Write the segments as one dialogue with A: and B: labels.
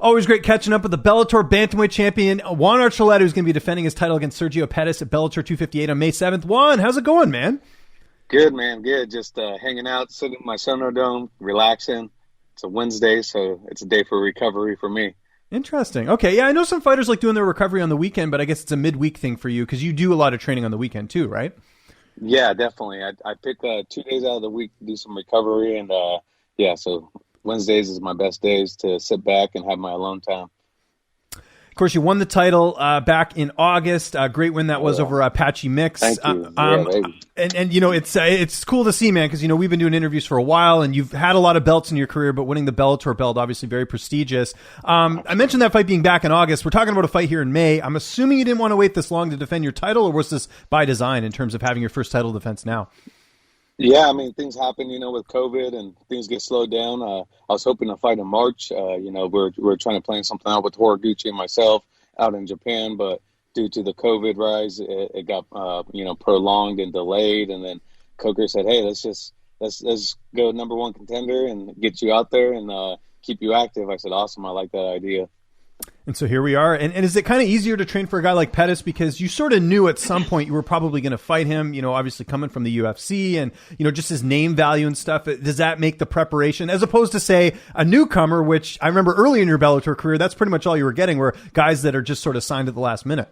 A: Always great catching up with the Bellator bantamweight champion, Juan Archuleta, who's going to be defending his title against Sergio Pettis at Bellator 258 on May 7th. Juan, how's it going, man?
B: Good, man. Good. Just hanging out, sitting in my Sonodome, relaxing. It's a Wednesday, so it's a day for recovery for me.
A: Interesting. Okay, yeah, I know some fighters like doing their recovery on the weekend, but I guess it's a midweek thing for you because you do a lot of training on the weekend too, right?
B: Yeah, definitely. I pick 2 days out of the week to do some recovery, and so Wednesdays is my best days to sit back and have my alone time.
A: Of course, you won the title back in August. Great win that was over Patchy Mix.
B: Thank you.
A: And you know, it's cool to see, man, because, you know, we've been doing interviews for a while, and you've had a lot of belts in your career, but winning the Bellator belt, obviously very prestigious. I mentioned that fight being back in August. We're talking about a fight here in May. I'm assuming you didn't want to wait this long to defend your title, or was this by design in terms of having your first title defense now?
B: Yeah, I mean, things happen, you know, with COVID and things get slowed down. I was hoping to fight in March. You know, we're trying to plan something out with Horiguchi and myself out in Japan, but due to the COVID rise, it got, prolonged and delayed. And then Coker said, hey, let's go number one contender and get you out there and keep you active. I said, awesome. I like that idea.
A: And so here we are. And is it kind of easier to train for a guy like Pettis because you sort of knew at some point you were probably going to fight him, you know, obviously coming from the UFC and, you know, just his name value and stuff. Does that make the preparation as opposed to, say, a newcomer, which I remember early in your Bellator career, that's pretty much all you were getting were guys that are just sort of signed at the last minute?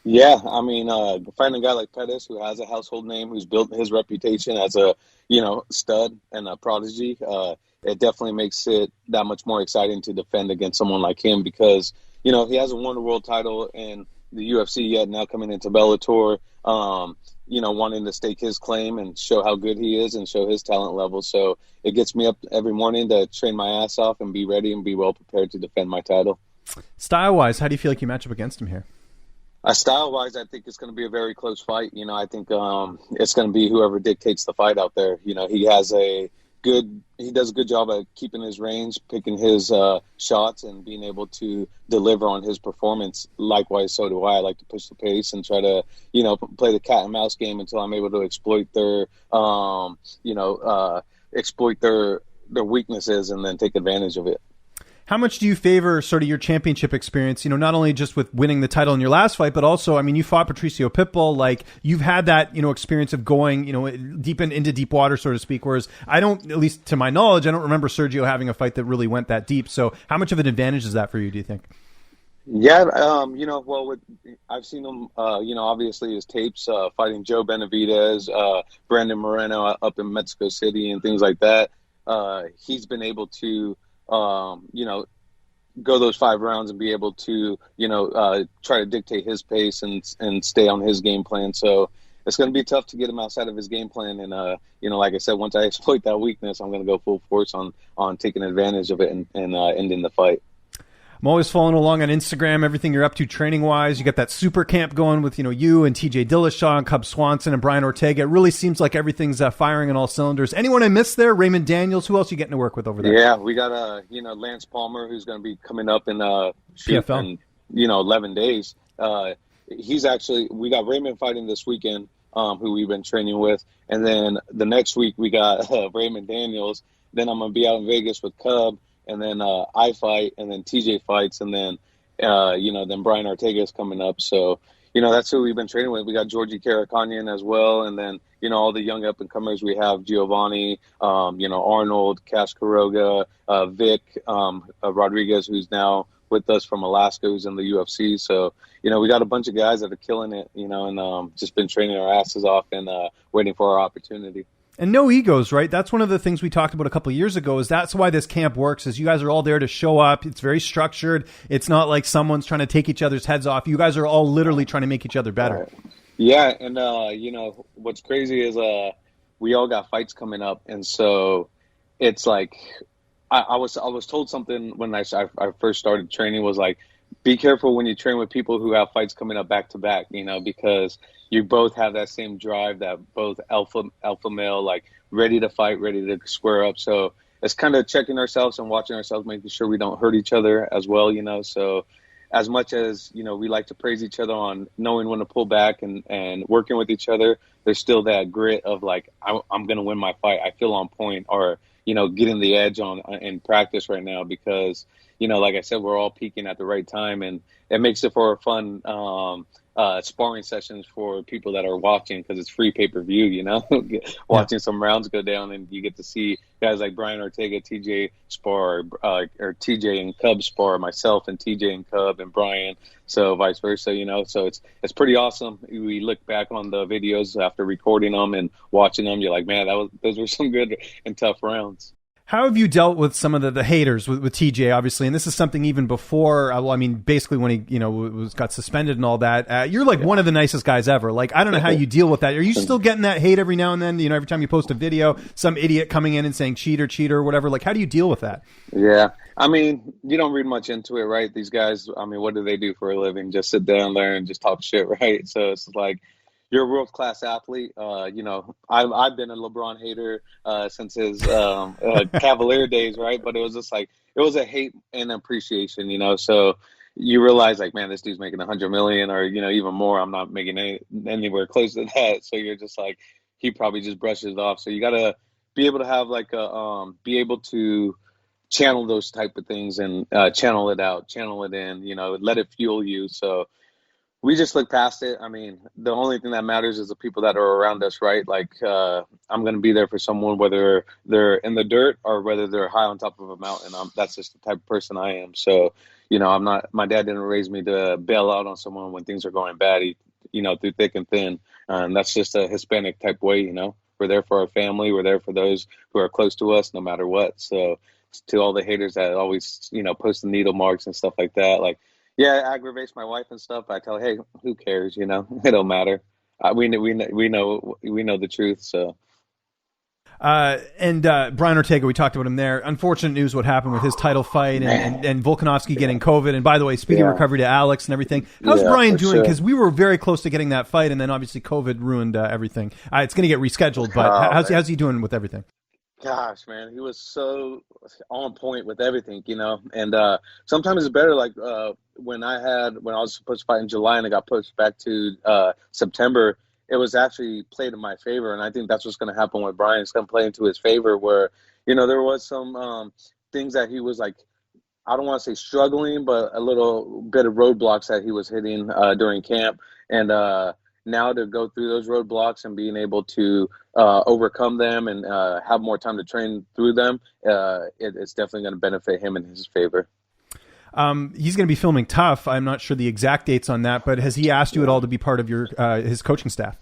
B: Yeah, I mean, finding a guy like Pettis who has a household name, who's built his reputation as a, you know, stud and a prodigy, it definitely makes it that much more exciting to defend against someone like him because, you know, he hasn't won a world title in the UFC yet. Now coming into Bellator, you know, wanting to stake his claim and show how good he is and show his talent level. So it gets me up every morning to train my ass off and be ready and be well prepared to defend my title. Style-wise,
A: how do you feel like you match up against him here?
B: Style-wise, I think it's going to be a very close fight. You know, I think it's going to be whoever dictates the fight out there. You know, he does a good job at keeping his range, picking his shots, and being able to deliver on his performance. Likewise, so do I. I like to push the pace and try to, you know, play the cat and mouse game until I'm able to exploit their weaknesses and then take advantage of it.
A: How much do you favor sort of your championship experience, you know, not only just with winning the title in your last fight, but also, I mean, you fought Patricio Pitbull, like you've had that, you know, experience of going, you know, into deep water, so to speak, whereas I don't, at least to my knowledge, I don't remember Sergio having a fight that really went that deep. So how much of an advantage is that for you, do you think?
B: Yeah, I've seen him, obviously his tapes, fighting Joe Benavidez, Brandon Moreno up in Mexico City and things like that. He's been able to, go those 5 rounds and be able to, try to dictate his pace and stay on his game plan. So it's going to be tough to get him outside of his game plan. And, like I said, once I exploit that weakness, I'm going to go full force on taking advantage of it and ending the fight.
A: I'm always following along on Instagram, everything you're up to training-wise. You got that super camp going with, you know, you and TJ Dillashaw and Cub Swanson and Brian Ortega. It really seems like everything's firing on all cylinders. Anyone I missed there? Raymond Daniels. Who else are you getting to work with over there?
B: Yeah, we got, Lance Palmer, who's going to be coming up in, PFL. In 11 days. We got Raymond fighting this weekend, who we've been training with. And then the next week we got Raymond Daniels. Then I'm going to be out in Vegas with Cub. And then I fight, and then TJ fights, and then, then Brian Ortega is coming up. So, that's who we've been training with. We got Georgie Karakhanyan as well. And then, all the young up-and-comers we have, Giovanni, Arnold, Cash Quiroga, Vic, Rodriguez, who's now with us from Alaska, who's in the UFC. So, we got a bunch of guys that are killing it, and just been training our asses off and waiting for our opportunity.
A: And no egos, right? That's one of the things we talked about a couple of years ago is that's why this camp works is you guys are all there to show up. It's very structured. It's not like someone's trying to take each other's heads off. You guys are all literally trying to make each other better.
B: Yeah. And, what's crazy is we all got fights coming up. And so it's like I was told something when I first started training was like, be careful when you train with people who have fights coming up back to back, because you both have that same drive, that both alpha male, like ready to fight, ready to square up. So it's kind of checking ourselves and watching ourselves, making sure we don't hurt each other as well, So as much as, you know, we like to praise each other on knowing when to pull back and working with each other, there's still that grit of like, I'm going to win my fight. I feel on point, or, you know, getting the edge in practice right now because, you know, like I said, we're all peaking at the right time, and it makes it for a fun sparring sessions for people that are watching because it's free pay-per-view, you know, watching some rounds go down, and you get to see guys like Brian Ortega, TJ spar, or TJ and Cub spar, myself and TJ and Cub and Brian, so vice versa, you know, so it's pretty awesome. We look back on the videos after recording them and watching them, you're like, man, those were some good and tough rounds.
A: How have you dealt with some of the haters with TJ, obviously? And this is something even before, well, I mean, basically when he, you know, got suspended and all that. You're like one of the nicest guys ever. Like, I don't know how you deal with that. Are you still getting that hate every now and then? You know, every time you post a video, some idiot coming in and saying cheater, or whatever. Like, how do you deal with that?
B: Yeah. I mean, you don't read much into it, right? These guys, I mean, what do they do for a living? Just sit down there and just talk shit, right? So it's like, you're a world-class athlete. You know, I've been a LeBron hater since his Cavalier days, right? But it was just like, it was a hate and appreciation, you know? So you realize, like, man, this dude's making $100 million, or, you know, even more. I'm not making anywhere close to that. So you're just like, he probably just brushes it off. So you got to be able to have, like, be able to channel those type of things and channel it out, channel it in, you know, let it fuel you. So we just look past it. I mean, the only thing that matters is the people that are around us, right? Like, I'm going to be there for someone, whether they're in the dirt or whether they're high on top of a mountain. That's just the type of person I am. So, you know, my dad didn't raise me to bail out on someone when things are going bad, you know, through thick and thin. And that's just a Hispanic type way, you know. We're there for our family. We're there for those who are close to us, no matter what. So to all the haters that always, you know, post the needle marks and stuff like that, like, yeah, it aggravates my wife and stuff. I tell her, hey, who cares? You know, it don't matter. We know the truth. So.
A: And Brian Ortega, we talked about him there. Unfortunate news what happened with his title fight and Volkanovski getting COVID. And by the way, speedy recovery to Alex and everything. How's Brian doing? Because we were very close to getting that fight, and then obviously COVID ruined everything. It's going to get rescheduled, but how's he doing with everything?
B: Gosh, man, he was so on point with everything, you know. And sometimes it's better, like when I was supposed to fight in July and it got pushed back to September, it was actually played in my favor. And I think that's what's going to happen with Brian. It's going to play into his favor where, you know, there was some things that he was like, I don't want to say struggling, but a little bit of roadblocks that he was hitting during camp. And now to go through those roadblocks and being able to overcome them and have more time to train through them, it's definitely going to benefit him in his favor.
A: He's going to be filming Tough. I'm not sure the exact dates on that, but has he asked you at all to be part of your his coaching staff?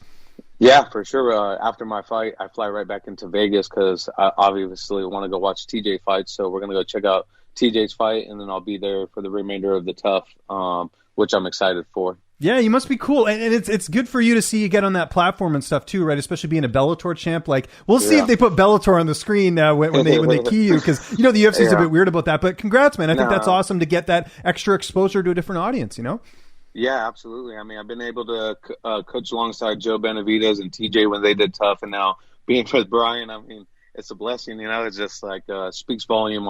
B: Yeah, for sure. After my fight, I fly right back into Vegas because I obviously want to go watch TJ fight. So we're going to go check out TJ's fight, and then I'll be there for the remainder of the Tough, which I'm excited for. Yeah,
A: you must be cool, and it's good for you to see you get on that platform and stuff too, right? Especially being a Bellator champ. Like, we'll see if they put Bellator on the screen when they key you, because you know the UFC is a bit weird about that. But congrats, man! I think that's awesome to get that extra exposure to a different audience. You know?
B: Yeah, absolutely. I mean, I've been able to coach alongside Joe Benavidez and TJ when they did Tough, and now being with Brian. I mean, it's a blessing. You know, it's just like speaks volume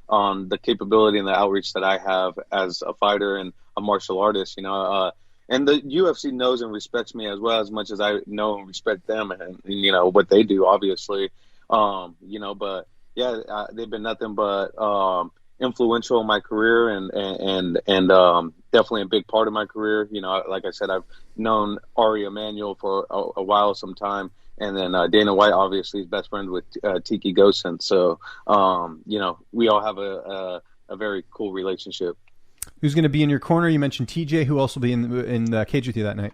B: on the capability and the outreach that I have as a fighter and a martial artist. You know. And the UFC knows and respects me as well, as much as I know and respect them and you know, what they do, obviously. You know, but yeah, they've been nothing but influential in my career and definitely a big part of my career. You know, like I said, I've known Ari Emanuel for a while, some time. And then Dana White, obviously, is best friend with Tiki Gosen. So, you know, we all have a very cool relationship.
A: Who's going to be in your corner? You mentioned TJ. Who else will be in the cage with you that night?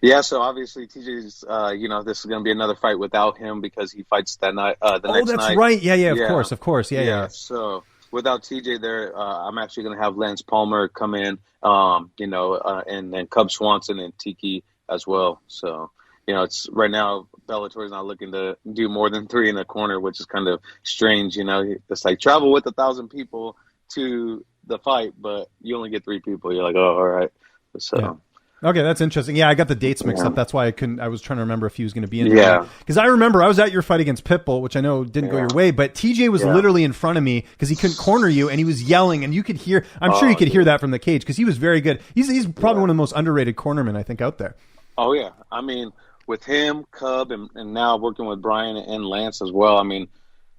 B: Yeah, so obviously TJ's, you know, this is going to be another fight without him because he fights that night. Next night.
A: Oh, that's right. Yeah, of course. Yeah.
B: So without TJ there, I'm actually going to have Lance Palmer come in, you know, and then Cub Swanson and Tiki as well. So, you know, it's right now Bellator is not looking to do more than 3 in the corner, which is kind of strange. You know, it's like travel with 1,000 people to the fight, but you only get 3 people. You're like, oh, all right. So
A: Okay, that's interesting. Yeah, I got the dates mixed up. That's why I was trying to remember if he was going to be in.
B: Yeah.
A: Because I remember I was at your fight against Pitbull, which I know didn't go your way, but TJ was literally in front of me because he couldn't corner you, and he was yelling, and you could hear. I'm sure you could hear that from the cage because he was very good. He's probably one of the most underrated cornermen I think out there.
B: Oh yeah, I mean, with him, Cub, and now working with Brian and Lance as well. I mean,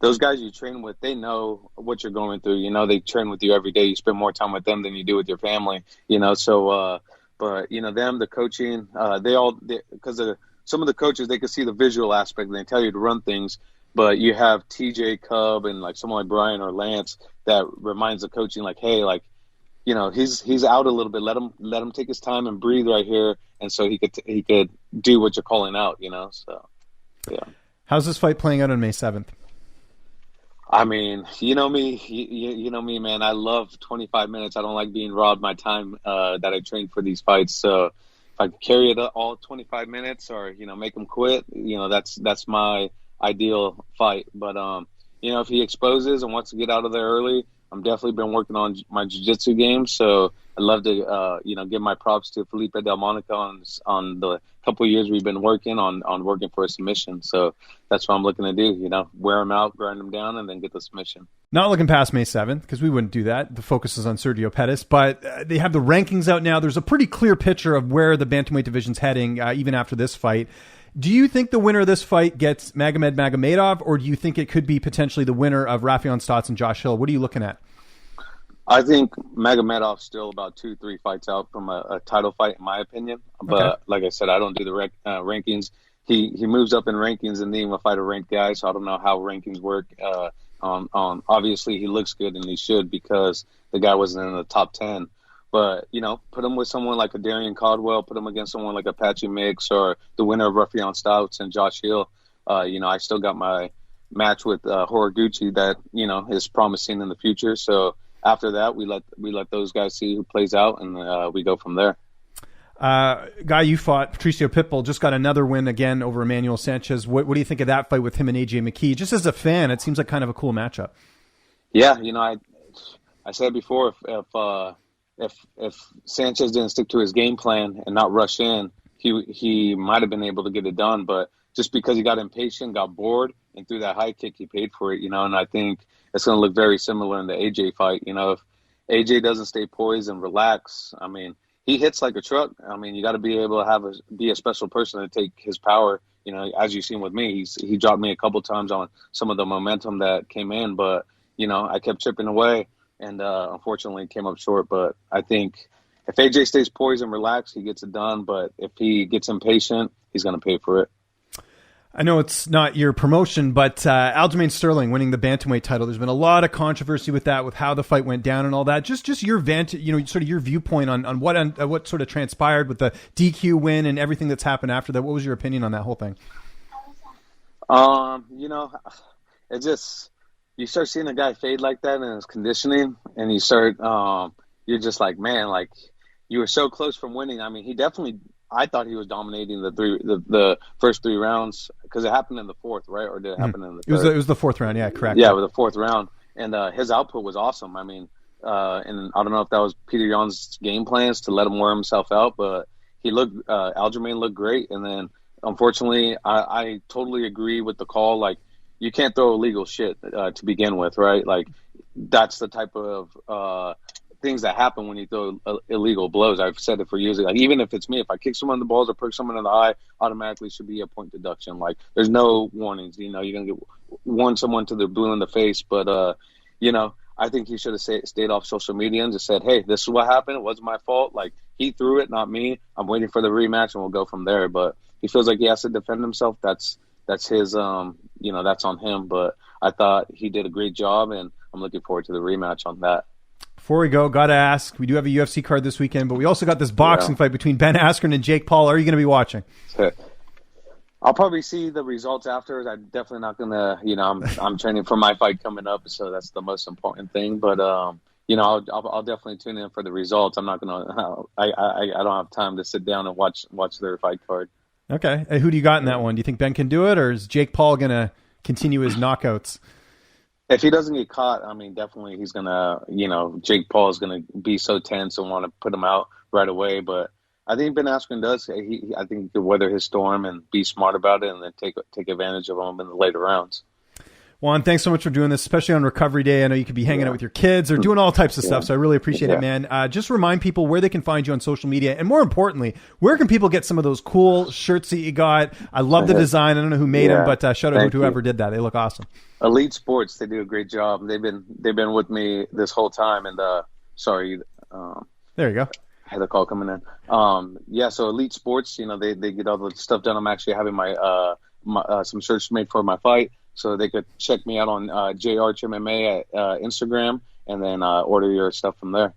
B: those guys you train with, they know what you're going through. You know, they train with you every day. You spend more time with them than you do with your family. You know, so. But, you know, them, the coaching, because some of the coaches, they can see the visual aspect and they tell you to run things. But you have TJ, Cub, and like someone like Brian or Lance that reminds the coaching, like, hey, like, you know, he's out a little bit. Let him take his time and breathe right here. And so he could do what you're calling out, you know. So, yeah.
A: How's this fight playing out on May 7th?
B: I mean, you know me, you know me, man. I love 25 minutes. I don't like being robbed my time that I trained for these fights. So if I can carry it all 25 minutes, or you know, make them quit, you know, that's my ideal fight. But you know, if he exposes and wants to get out of there early, I'm definitely been working on my jiu-jitsu game. So I'd love to, you know, give my props to Felipe Del Monaco on the couple of years we've been working on working for a submission. So that's what I'm looking to do, you know, wear them out, grind them down, and then get the submission.
A: Not looking past May 7th, because we wouldn't do that. The focus is on Sergio Pettis, but they have the rankings out now. There's a pretty clear picture of where the bantamweight division's heading, even after this fight. Do you think the winner of this fight gets Magomed Magomedov, or do you think it could be potentially the winner of Rafion Stotts and Josh Hill? What are you looking at?
B: I think Magomedov's still about 2-3 fights out from a title fight, in my opinion. But like I said, I don't do the rankings. He moves up in rankings and then even fight a ranked guy, so I don't know how rankings work. Obviously, he looks good, and he should, because the guy wasn't in the top 10. But, you know, put him with someone like a Darian Caldwell, put him against someone like Apache Mix, or the winner of Rafion Stouts and Josh Hill. You know, I still got my match with Horiguchi that, you know, is promising in the future. So after that, we let those guys see who plays out, and we go from there.
A: Guy you fought, Patricio Pitbull, just got another win again over Emmanuel Sanchez. What do you think of that fight with him and AJ McKee? Just as a fan, it seems like kind of a cool matchup.
B: Yeah, you know, I said before, if Sanchez didn't stick to his game plan and not rush in, he might have been able to get it done. But just because he got impatient, got bored, and threw that high kick, he paid for it, you know. And I think it's going to look very similar in the AJ fight. You know, if AJ doesn't stay poised and relax, I mean, he hits like a truck. I mean, you got to be able to be a special person to take his power. You know, as you've seen with me, he dropped me a couple times on some of the momentum that came in, but you know, I kept chipping away, and unfortunately came up short. But I think if AJ stays poised and relaxed, he gets it done. But if he gets impatient, he's going to pay for it.
A: I know it's not your promotion, but Aljamain Sterling winning the bantamweight title. There's been a lot of controversy with that, with how the fight went down and all that. Just your sort of your viewpoint on what sort of transpired with the DQ win and everything that's happened after that. What was your opinion on that whole thing?
B: You know, it just, you start seeing a guy fade like that in his conditioning, and you start, you're just like, man, like, you were so close from winning. I mean, I thought he was dominating the first 3 rounds, because it happened in the fourth, right? Or did it happen in the third?
A: It was the fourth round, yeah, correct.
B: Yeah, with the fourth round. And his output was awesome. I mean, and I don't know if that was Peter Yan's game plans to let him wear himself out, but Aljamain looked great. And then, unfortunately, I totally agree with the call. Like, you can't throw illegal shit to begin with, right? Like, that's the type of things that happen when you throw illegal blows. I've said it for years. Like, even if it's me, if I kick someone in the balls or perk someone in the eye, automatically should be a point deduction. Like, there's no warnings. You know, you're gonna warn someone to their blue in the face. But you know, I think he should have stayed off social media and just said, "Hey, this is what happened. It wasn't my fault. Like, he threw it, not me. I'm waiting for the rematch, and we'll go from there." But he feels like he has to defend himself. That's his. You know, that's on him. But I thought he did a great job, and I'm looking forward to the rematch on that.
A: Before we go, got to ask, we do have a UFC card this weekend, but we also got this boxing fight between Ben Askren and Jake Paul. Are you going to be watching?
B: I'll probably see the results afterwards. I'm definitely not going to, you know, I'm training for my fight coming up, so that's the most important thing. But, you know, I'll definitely tune in for the results. I'm not going to, I don't have time to sit down and watch their fight card. Okay.
A: Hey, who do you got in that one? Do you think Ben can do it, or is Jake Paul going to continue his knockouts?
B: If he doesn't get caught, I mean, definitely he's going to, you know, Jake Paul is going to be so tense and want to put him out right away. But I think Ben Askren does. I think he could weather his storm and be smart about it, and then take advantage of him in the later rounds.
A: Juan, thanks so much for doing this, especially on Recovery Day. I know you could be hanging out with your kids or doing all types of stuff, so I really appreciate it, man. Just remind people where they can find you on social media, and more importantly, where can people get some of those cool shirts that you got? I love the design. I don't know who made them, but shout out to whoever did that. They look awesome. Elite
B: Sports, they do a great job. They've been with me this whole time, and sorry.
A: There you go.
B: I had a call coming in. So Elite Sports, they get all the stuff done. I'm actually having my some shirts made for my fight. So they could check me out on JArchMMA at Instagram, and then order your stuff from there.